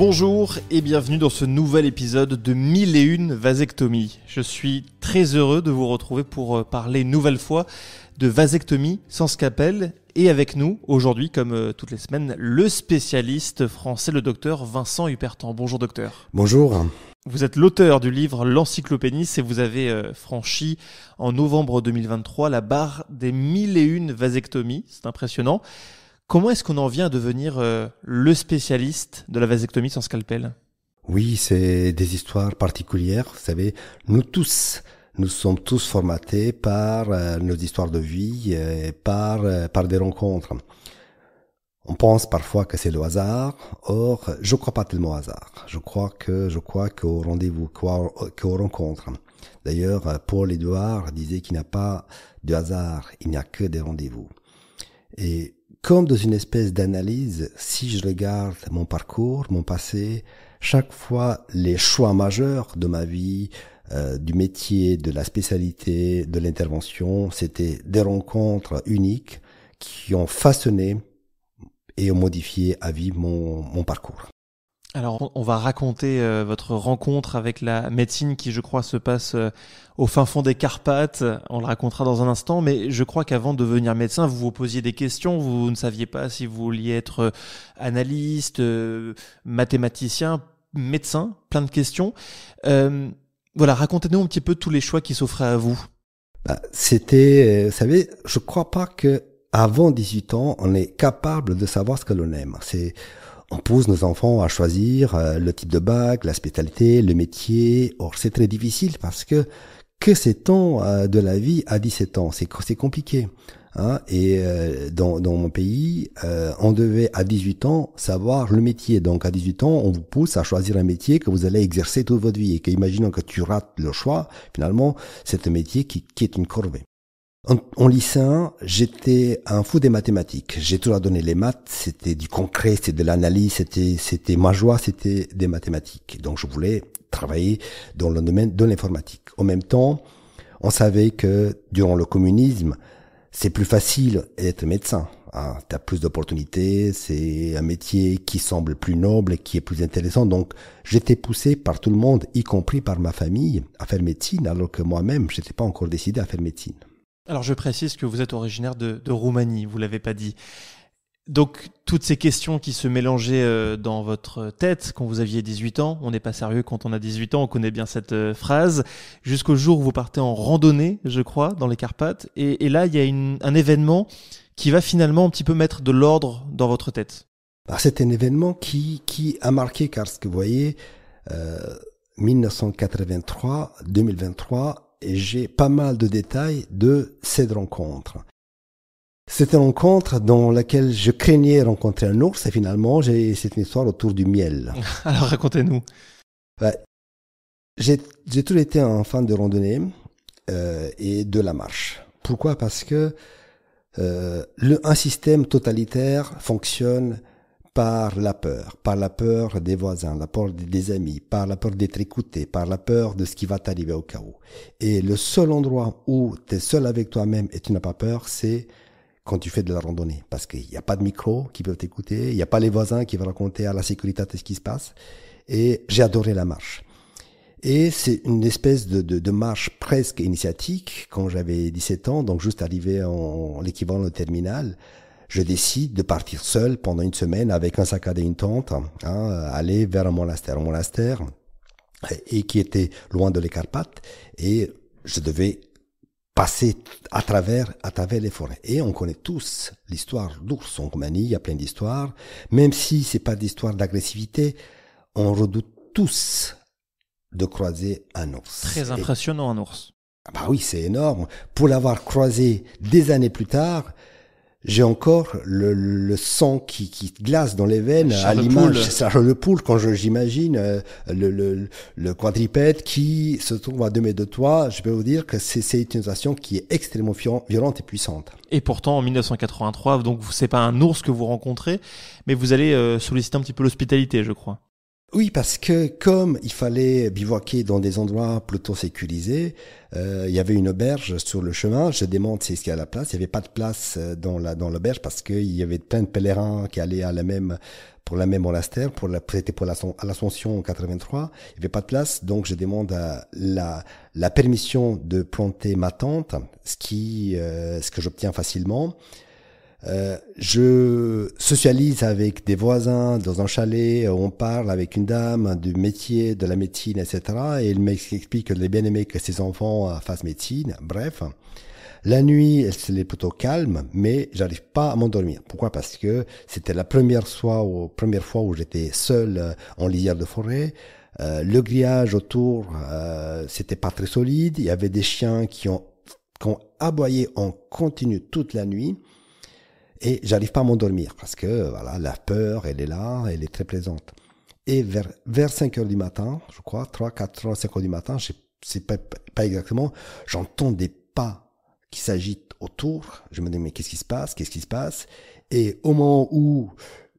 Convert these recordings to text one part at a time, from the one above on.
Bonjour et bienvenue dans ce nouvel épisode de 1001 vasectomies. Je suis très heureux de vous retrouver pour parler une nouvelle fois de vasectomie sans scalpel. Et avec nous, aujourd'hui, comme toutes les semaines, le spécialiste français, le docteur Vincent Hupertan. Bonjour docteur. Bonjour. Vous êtes l'auteur du livre L'Encyclopénis et vous avez franchi en novembre 2023 la barre des 1001 vasectomies. C'est impressionnant. Comment est-ce qu'on en vient à devenir le spécialiste de la vasectomie sans scalpel ? Oui, c'est des histoires particulières. Vous savez, nous sommes tous formatés par nos histoires de vie, par des rencontres. On pense parfois que c'est le hasard. Or, je crois pas tellement au hasard. Je crois qu'au rendez-vous, qu'aux rencontres. D'ailleurs, Paul Éluard disait qu'il n'y a pas de hasard, il n'y a que des rendez-vous. Et comme dans une espèce d'analyse, si je regarde mon parcours, mon passé, chaque fois les choix majeurs de ma vie, du métier, de la spécialité, de l'intervention, c'était des rencontres uniques qui ont façonné et ont modifié à vie mon parcours. Alors, on va raconter votre rencontre avec la médecine qui, je crois, se passe au fin fond des Carpates. On le racontera dans un instant, mais je crois qu'avant de devenir médecin, vous vous posiez des questions. Vous ne saviez pas si vous vouliez être analyste, mathématicien, médecin, plein de questions. Voilà, racontez-nous un petit peu tous les choix qui s'offraient à vous. C'était, vous savez, je crois pas que avant 18 ans, on est capable de savoir ce que l'on aime. On pousse nos enfants à choisir le type de bac, la spécialité, le métier. Or, c'est très difficile parce que sait-on de la vie à 17 ans? C'est compliqué. Hein? Et dans mon pays, on devait à 18 ans savoir le métier. Donc à 18 ans, on vous pousse à choisir un métier que vous allez exercer toute votre vie. Et imaginons que tu rates le choix, finalement, c'est un métier qui est une corvée. En lycéen, j'étais un fou des mathématiques. J'ai toujours donné les maths, c'était du concret, c'était de l'analyse, c'était ma joie, c'était des mathématiques. Donc je voulais travailler dans le domaine de l'informatique. En même temps, on savait que durant le communisme, c'est plus facile d'être médecin. Hein, t'as plus d'opportunités, c'est un métier qui semble plus noble et qui est plus intéressant. Donc j'étais poussé par tout le monde, y compris par ma famille, à faire médecine, alors que moi-même, j'étais pas encore décidé à faire médecine. Alors je précise que vous êtes originaire de Roumanie, vous l'avez pas dit. Donc toutes ces questions qui se mélangeaient dans votre tête quand vous aviez 18 ans, on n'est pas sérieux quand on a 18 ans, on connaît bien cette phrase, jusqu'au jour où vous partez en randonnée, je crois, dans les Carpates, et là il y a un événement qui va finalement un petit peu mettre de l'ordre dans votre tête. Alors, c'est un événement qui a marqué, car ce que vous voyez, 1983, 2023, et j'ai pas mal de détails de cette rencontre. C'était une rencontre dans laquelle je craignais rencontrer un ours et finalement c'est une histoire autour du miel. Alors racontez-nous. J'ai toujours été un fan de randonnée et de la marche. Pourquoi ? Parce que un système totalitaire fonctionne par la peur des voisins, la peur des amis, par la peur d'être écouté, par la peur de ce qui va t'arriver au cas où. Et le seul endroit où tu es seul avec toi-même et tu n'as pas peur, c'est quand tu fais de la randonnée. Parce qu'il n'y a pas de micro qui peuvent t'écouter, il n'y a pas les voisins qui vont raconter à la sécurité ce qui se passe. Et j'ai adoré la marche. Et c'est une espèce de marche presque initiatique quand j'avais 17 ans, donc juste arrivé en l'équivalent de terminale. Je décide de partir seul pendant une semaine avec un sac à dos et une tente, aller vers un monastère, et qui était loin de les Carpates, et je devais passer à travers les forêts. Et on connaît tous l'histoire d'ours en Roumanie, il y a plein d'histoires, même si c'est pas d'histoire d'agressivité, on redoute tous de croiser un ours. Très impressionnant, un ours. Bah oui, c'est énorme. Pour l'avoir croisé des années plus tard, j'ai encore le sang qui glace dans les veines à l'image Charles Le Poule quand j'imagine le quadrupède qui se trouve à 2 mètres de toi. Je peux vous dire que c'est une sensation qui est extrêmement violente et puissante. Et pourtant en 1983, donc c'est pas un ours que vous rencontrez, mais vous allez solliciter un petit peu l'hospitalité, je crois. Oui, parce que comme il fallait bivouaquer dans des endroits plutôt sécurisés, il y avait une auberge sur le chemin. Je demande si est-ce qu'il y a la place. Il n'y avait pas de place dans l'auberge parce qu'il y avait plein de pèlerins qui allaient pour la même monastère, c'était pour à l'Ascension en 83. Il n'y avait pas de place, donc je demande la permission de planter ma tente, ce que j'obtiens facilement. Je socialise avec des voisins dans un chalet, on parle avec une dame du métier, de la médecine, etc. Et il m'explique qu'elle est bien aimé que ses enfants fassent médecine. Bref, la nuit, elle est plutôt calme, mais j'arrive pas à m'endormir. Pourquoi? Parce que c'était la première fois où j'étais seul en lisière de forêt. Le grillage autour, c'était pas très solide. Il y avait des chiens qui ont aboyé en continu toute la nuit. Et j'arrive pas à m'endormir parce que voilà, la peur, elle est là, elle est très présente. Et vers 5 heures du matin, je crois, 3, 4 heures, 5 heures du matin, je sais pas exactement, j'entends des pas qui s'agitent autour. Je me dis, mais qu'est-ce qui se passe? Qu'est-ce qui se passe? Et au moment où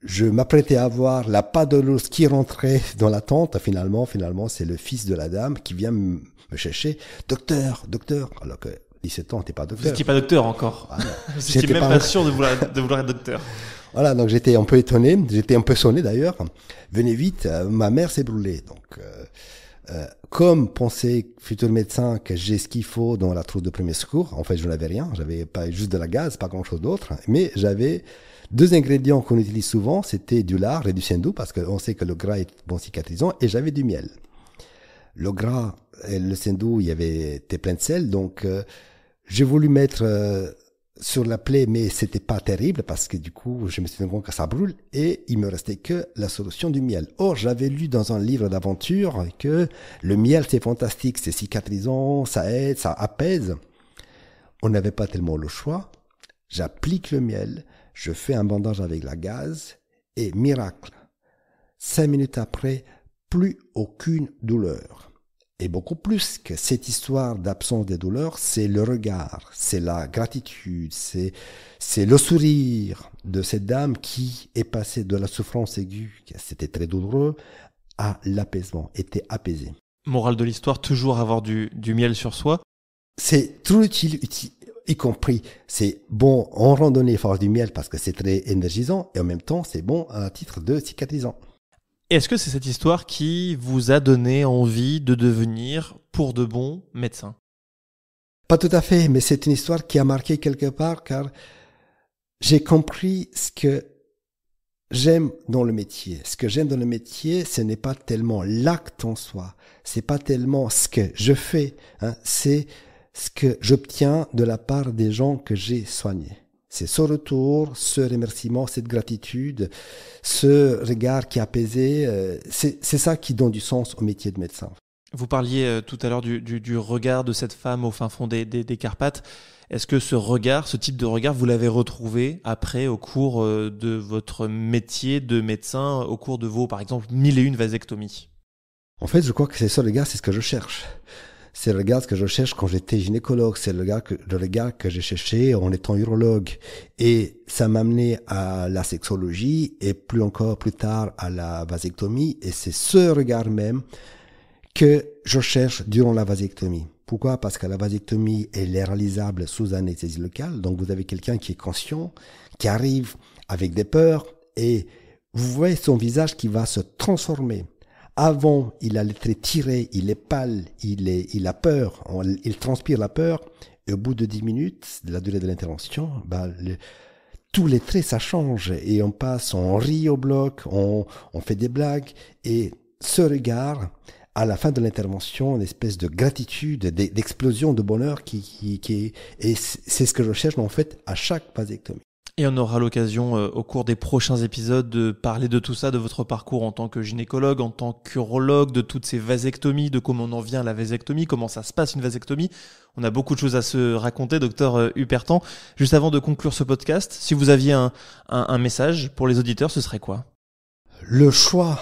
je m'apprêtais à voir la pas de l'ours qui rentrait dans la tente, finalement, c'est le fils de la dame qui vient me chercher. Docteur, alors que 17 ans, t'es pas docteur. Vous n'étiez pas docteur encore. Ah, vous n'étiez même pas sûr de vouloir être docteur. Voilà, donc j'étais un peu étonné, j'étais un peu sonné d'ailleurs. Venez vite, ma mère s'est brûlée. Donc, comme pensait futur médecin que j'ai ce qu'il faut dans la trousse de premier secours, en fait je n'avais rien, j'avais pas juste de la gaz, pas grand chose d'autre, mais j'avais 2 ingrédients qu'on utilise souvent, c'était du lard et du sendou, parce qu'on sait que le gras est bon cicatrisant, et j'avais du miel. Le gras et le sendou, était plein de sel, donc j'ai voulu mettre sur la plaie, mais c'était pas terrible parce que du coup, je me suis rendu compte que ça brûle et il me restait que la solution du miel. Or, j'avais lu dans un livre d'aventure que le miel, c'est fantastique, c'est cicatrisant, ça aide, ça apaise. On n'avait pas tellement le choix. J'applique le miel, je fais un bandage avec la gaze et miracle. 5 minutes après, plus aucune douleur. Et beaucoup plus que cette histoire d'absence des douleurs, c'est le regard, c'est la gratitude, c'est le sourire de cette dame qui est passée de la souffrance aiguë, c'était très douloureux, à l'apaisement, était apaisée. Morale de l'histoire, toujours avoir du miel sur soi. C'est trop utile, y compris, c'est bon en randonnée, il faut avoir du miel parce que c'est très énergisant et en même temps, c'est bon à titre de cicatrisant. Est-ce que c'est cette histoire qui vous a donné envie de devenir, pour de bon, médecin? Pas tout à fait, mais c'est une histoire qui a marqué quelque part car j'ai compris ce que j'aime dans le métier. Ce que j'aime dans le métier, ce n'est pas tellement l'acte en soi, c'est pas tellement ce que je fais, c'est ce que j'obtiens de la part des gens que j'ai soignés. C'est ce retour, ce remerciement, cette gratitude, ce regard qui est apaisé, c'est ça qui donne du sens au métier de médecin. Vous parliez tout à l'heure du regard de cette femme au fin fond des Carpates. Est-ce que ce regard, ce type de regard, vous l'avez retrouvé après au cours de votre métier de médecin, au cours de vos, par exemple, 1001 vasectomies? En fait, je crois que c'est ce regard, c'est ce que je cherche. C'est le regard que je cherche quand j'étais gynécologue, c'est le regard que j'ai cherché en étant urologue. Et ça m'a amené à la sexologie et plus tard à la vasectomie. Et c'est ce regard même que je cherche durant la vasectomie. Pourquoi? Parce que la vasectomie, elle est réalisable sous anesthésie locale. Donc vous avez quelqu'un qui est conscient, qui arrive avec des peurs et vous voyez son visage qui va se transformer. Avant, il a les traits tirés, il est pâle, il a peur, il transpire la peur. Et au bout de 10 minutes, de la durée de l'intervention, tous les traits, ça change. Et on rit au bloc, on fait des blagues. Et ce regard, à la fin de l'intervention, une espèce de gratitude, d'explosion de bonheur et c'est ce que je cherche en fait à chaque vasectomie. Et on aura l'occasion au cours des prochains épisodes de parler de tout ça, de votre parcours en tant que gynécologue, en tant qu'urologue, de toutes ces vasectomies, de comment on en vient à la vasectomie, comment ça se passe une vasectomie. On a beaucoup de choses à se raconter, docteur Hupertan. Juste avant de conclure ce podcast, si vous aviez un message pour les auditeurs, ce serait quoi? Le choix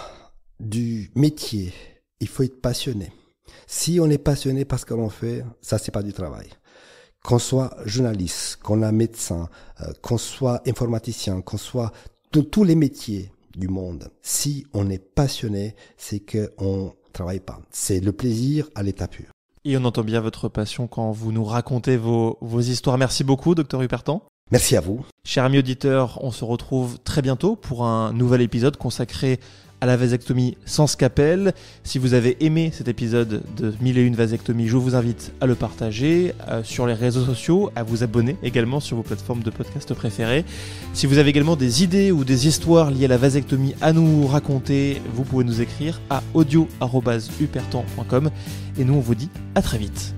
du métier, il faut être passionné. Si on est passionné par ce que l'on fait, ça c'est pas du travail. Qu'on soit journaliste, qu'on soit médecin, qu'on soit informaticien, qu'on soit de tous les métiers, du monde. Si on est passionné, c'est qu'on travaille pas. C'est le plaisir à l'état pur. Et on entend bien votre passion quand vous nous racontez vos histoires. Merci beaucoup, Dr Hupertan. Merci à vous. Chers amis auditeurs, on se retrouve très bientôt pour un nouvel épisode consacré à la vasectomie sans scalpel. Si vous avez aimé cet épisode de 1001 vasectomies, je vous invite à le partager sur les réseaux sociaux, à vous abonner également sur vos plateformes de podcast préférées. Si vous avez également des idées ou des histoires liées à la vasectomie à nous raconter, vous pouvez nous écrire à audio@hupertan.com et nous on vous dit à très vite.